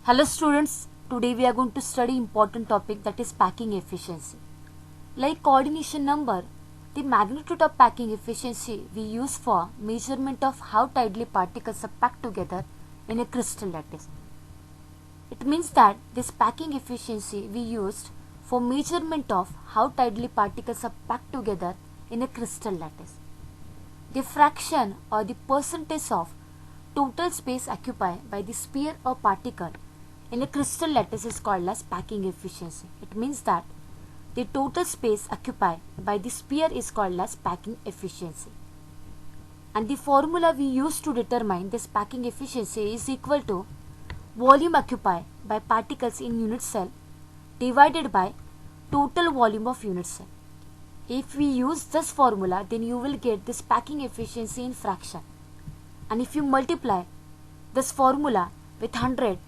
Hello students, today we are going to study important topic that is packing efficiency. Like coordination number, the magnitude of packing efficiency we use for measurement of how tightly particles are packed together in a crystal lattice. It means that this packing efficiency we used for measurement of how tightly particles are packed together in a crystal lattice. The fraction or the percentage of total space occupied by the sphere or particle in a crystal lattice is called as packing efficiency. It means that the total space occupied by the sphere is called as packing efficiency. And the formula we use to determine this packing efficiency is equal to volume occupied by particles in unit cell divided by total volume of unit cell. If we use this formula, then you will get this packing efficiency in fraction. And if you multiply this formula with 100,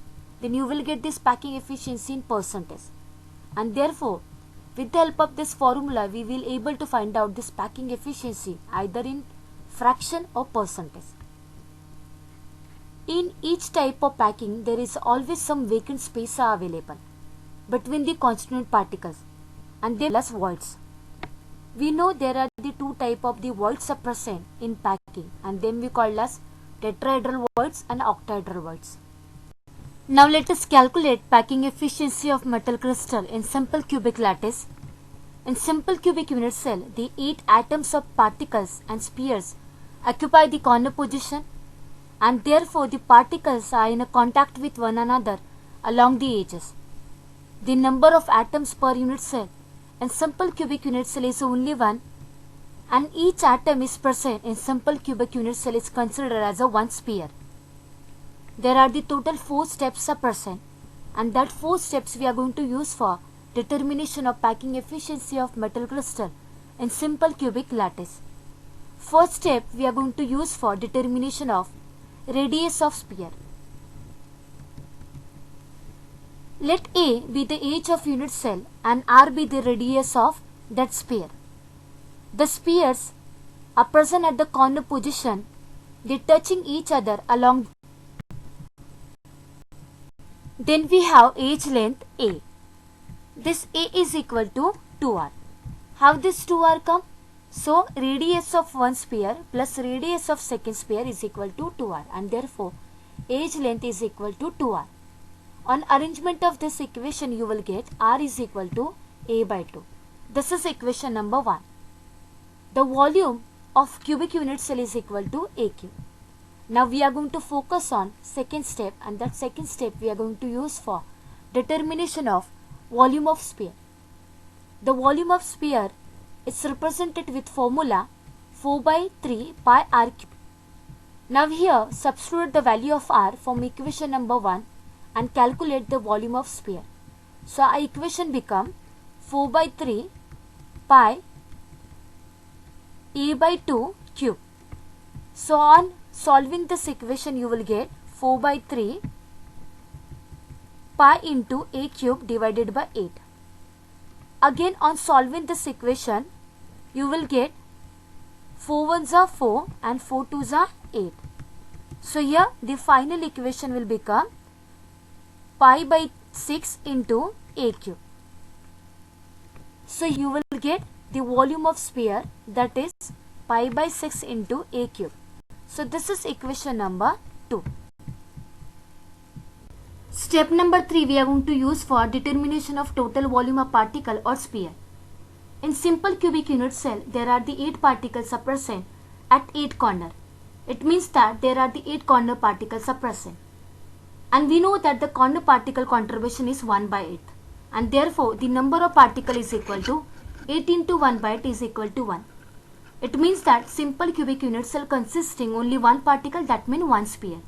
then you will get this packing efficiency in percentage. And therefore, with the help of this formula, we will able to find out this packing efficiency either in fraction or percentage. In each type of packing, there is always some vacant space available between the constituent particles and they plus voids. We know there are the two type of the voids are present in packing and them we call as tetrahedral voids and octahedral voids. Now let us calculate packing efficiency of metal crystal in simple cubic lattice. In simple cubic unit cell, the 8 atoms of particles and spheres occupy the corner position and therefore the particles are in a contact with one another along the edges. The number of atoms per unit cell in simple cubic unit cell is only 1 and each atom is present in simple cubic unit cell is considered as a one sphere. There are the total 4 steps are present and that 4 steps we are going to use for determination of packing efficiency of metal crystal in simple cubic lattice. First step we are going to use for determination of radius of sphere. Let A be the edge of unit cell and R be the radius of that sphere. The spheres are present at the corner position, they touching each other along. Then we have edge length A. This A is equal to 2R. How this 2R come? So radius of one sphere plus radius of second sphere is equal to 2R and therefore edge length is equal to 2R. On arrangement of this equation you will get R is equal to A by 2. This is equation number 1. The volume of cubic unit cell is equal to A cube. Now we are going to focus on second step and that second step we are going to use for determination of volume of sphere. The volume of sphere is represented with formula 4 by 3 pi r cube. Now here substitute the value of r from equation number 1 and calculate the volume of sphere. So our equation become 4 by 3 pi a by 2 cube. So on solving this equation you will get 4 by 3 pi into a cube divided by 8. Again on solving this equation you will get 4 ones are 4 and 4 twos are 8. So here the final equation will become pi by 6 into a cube. So you will get the volume of sphere that is pi by 6 into a cube. So this is equation number 2. Step number 3 we are going to use for determination of total volume of particle or sphere. In simple cubic unit cell there are the 8 particles are present at 8 corner. It means that there are the 8 corner particles are present. And we know that the corner particle contribution is 1 by 8 and therefore the number of particle is equal to 8 into 1 by 8 is equal to 1. It means that simple cubic unit cell consisting only one particle, that means one sphere.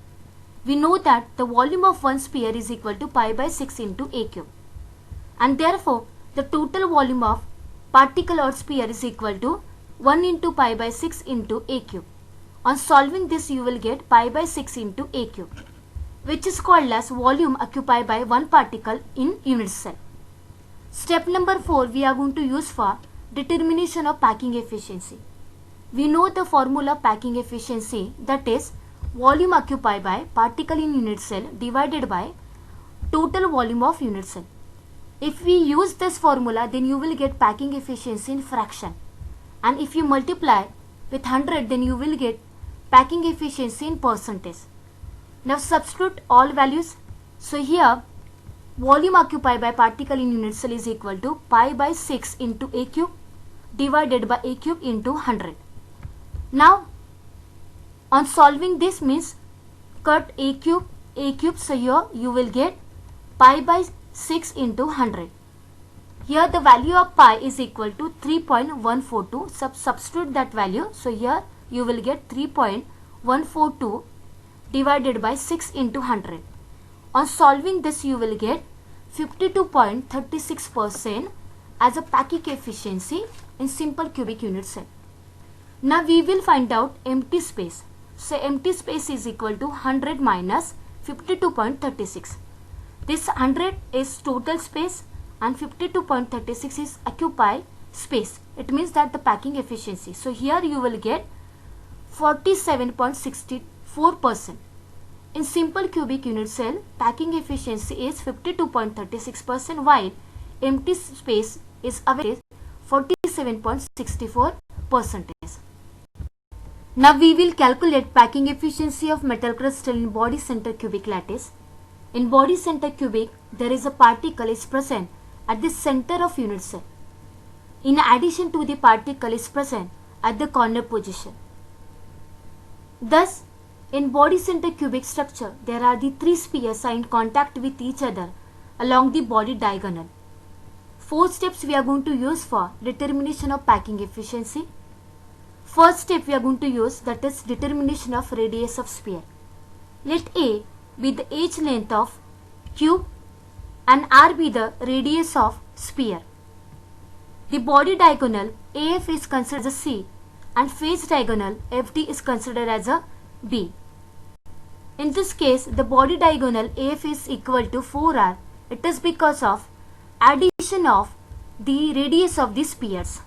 We know that the volume of one sphere is equal to pi by 6 into a cube. And therefore the total volume of particle or sphere is equal to 1 into pi by 6 into a cube. On solving this you will get pi by 6 into a cube, which is called as volume occupied by one particle in unit cell. Step number 4 we are going to use for determination of packing efficiency. We know the formula packing efficiency, that is volume occupied by particle in unit cell divided by total volume of unit cell. If we use this formula, then you will get packing efficiency in fraction, and if you multiply with 100, then you will get packing efficiency in percentage. Now substitute all values. So here volume occupied by particle in unit cell is equal to pi by 6 into a cube divided by a cube into 100. Now on solving this means cut a cube, so here you will get pi by 6 into 100. Here the value of pi is equal to 3.142. Substitute that value. So here you will get 3.142 divided by 6 into 100. On solving this you will get 52.36% as a packing efficiency in simple cubic unit cell. Now we will find out empty space. So empty space is equal to 100 minus 52.36. This 100 is total space and 52.36 is occupied space. It means that the packing efficiency. So here you will get 47.64%. In simple cubic unit cell, packing efficiency is 52.36% while empty space is available 47.64%. Now we will calculate packing efficiency of metal crystal in body center cubic lattice. In body center cubic, there is a particle is present at the center of unit cell. In addition to the particle is present at the corner position. Thus, in body center cubic structure, there are the three spheres are in contact with each other along the body diagonal. 4 steps we are going to use for determination of packing efficiency. First step we are going to use, that is determination of radius of sphere. Let A be the edge length of cube and R be the radius of sphere. The body diagonal AF is considered as a C and face diagonal FD is considered as a B. In this case, the body diagonal AF is equal to 4R. It is because of addition of the radius of the spheres.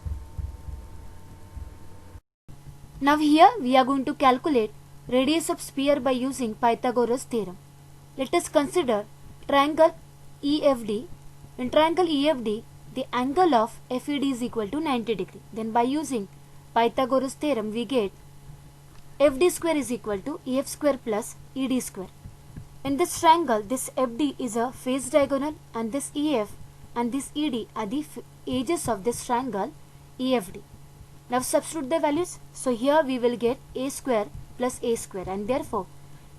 Now here we are going to calculate radius of sphere by using Pythagoras theorem. Let us consider triangle EFD. In triangle EFD, the angle of FED is equal to 90 degree. Then by using Pythagoras theorem, we get FD square is equal to EF square plus ED square. In this triangle, this FD is a face diagonal and this EF and this ED are the edges of this triangle EFD. Now substitute the values. So here we will get A square plus A square and therefore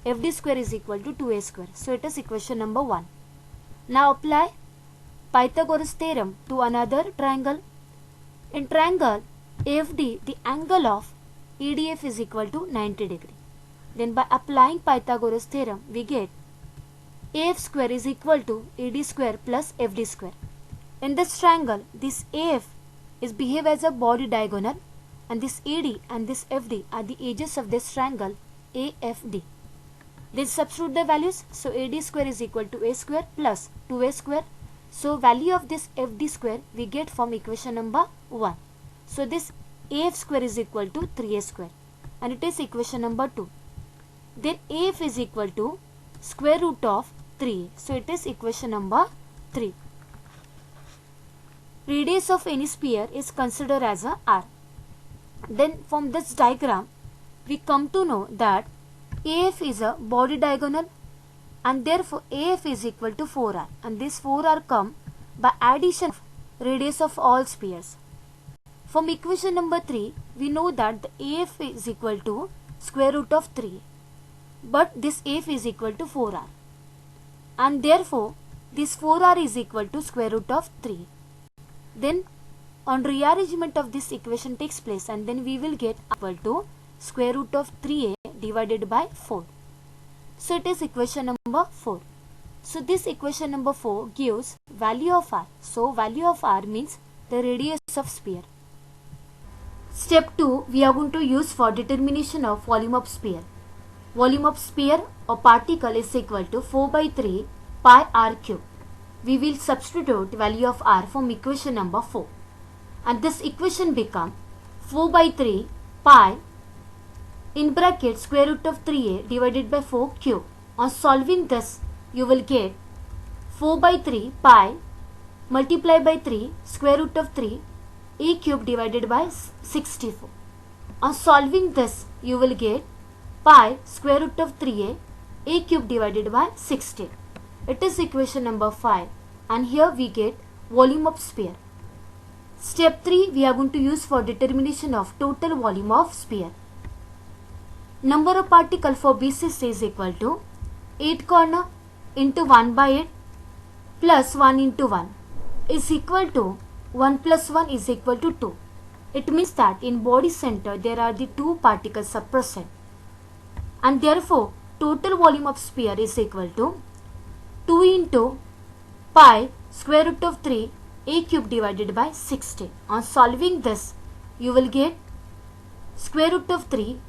FD square is equal to 2A square. So it is equation number 1. Now apply Pythagoras theorem to another triangle. In triangle AFD, the angle of EDF is equal to 90 degree. Then by applying Pythagoras theorem, we get AF square is equal to ED square plus FD square. In this triangle, this AF is behave as a body diagonal and this ED and this FD are the edges of this triangle AFD. Then substitute the values. So AD square is equal to A square plus 2A square. So value of this FD square we get from equation number 1. So this AF square is equal to 3A square and it is equation number 2. Then AF is equal to square root of 3. So it is equation number 3. Radius of any sphere is considered as a R. Then from this diagram we come to know that AF is a body diagonal and therefore AF is equal to 4R and this 4R come by addition of radius of all spheres. From equation number 3 we know that the AF is equal to square root of 3 but this AF is equal to 4R and therefore this 4R is equal to square root of 3. Then on rearrangement of this equation takes place and then we will get equal to square root of 3A divided by 4. So it is equation number 4. So this equation number 4 gives value of R. So value of R means the radius of sphere. Step 2 we are going to use for determination of volume of sphere. Volume of sphere or particle is equal to 4 by 3 pi R cube. We will substitute value of R from equation number 4. And this equation become 4 by 3 pi in bracket square root of 3A divided by 4 cube. On solving this, you will get 4 by 3 pi multiply by 3 square root of 3 a cube divided by 64. On solving this, you will get pi square root of 3a cube divided by 16. It is equation number 5, and here we get volume of sphere. Step 3 we are going to use for determination of total volume of sphere. Number of particle for BCC is equal to 8 corner into 1 by 8 plus 1 into 1 is equal to 1 plus 1 is equal to 2. It means that in body center there are the 2 particles are present, and therefore total volume of sphere is equal to 2 into pi square root of 3 a cube divided by 16. On solving this, you will get square root of 3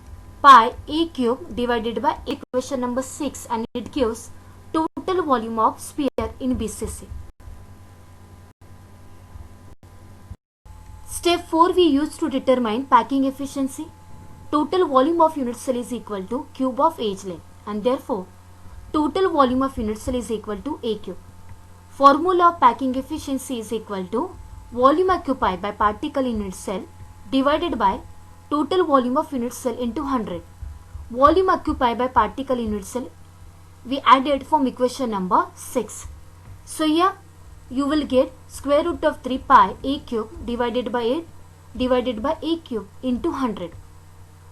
pi a cube divided by equation number 6, and it gives total volume of sphere in BCC. Step 4 we use to determine packing efficiency. Total volume of unit cell is equal to cube of edge length, and therefore total volume of unit cell is equal to a cube. Formula of packing efficiency is equal to volume occupied by particle in unit cell divided by total volume of unit cell into 100. Volume occupied by particle in unit cell we added from equation number 6. So here you will get square root of 3 pi a cube divided by 8 divided by a cube into 100.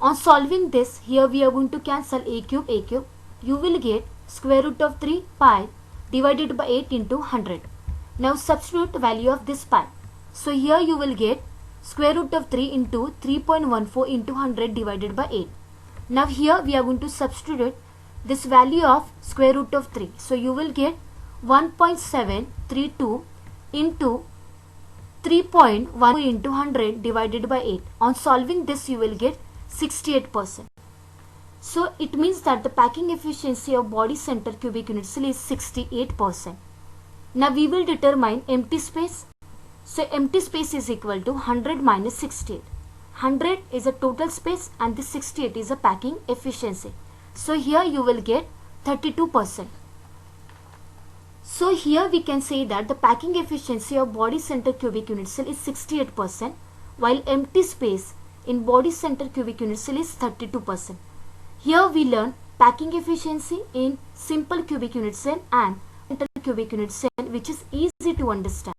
On solving this, here we are going to cancel a cube. You will get square root of 3 pi divided by 8 into 100. Now substitute value of this pi. So here you will get square root of 3 into 3.14 into 100 divided by 8. Now here we are going to substitute this value of square root of 3. So you will get 1.732 into 3.1 into 100 divided by 8. On solving this, you will get 68%. So it means that the packing efficiency of body center cubic unit cell is 68%. Now we will determine empty space. So empty space is equal to 100 minus 68. 100 is a total space and this 68 is a packing efficiency. So here you will get 32%. So here we can say that the packing efficiency of body center cubic unit cell is 68%, while empty space in body center cubic unit cell is 32%. Here we learn packing efficiency in simple cubic unit cell and center cubic unit cell, which is easy to understand.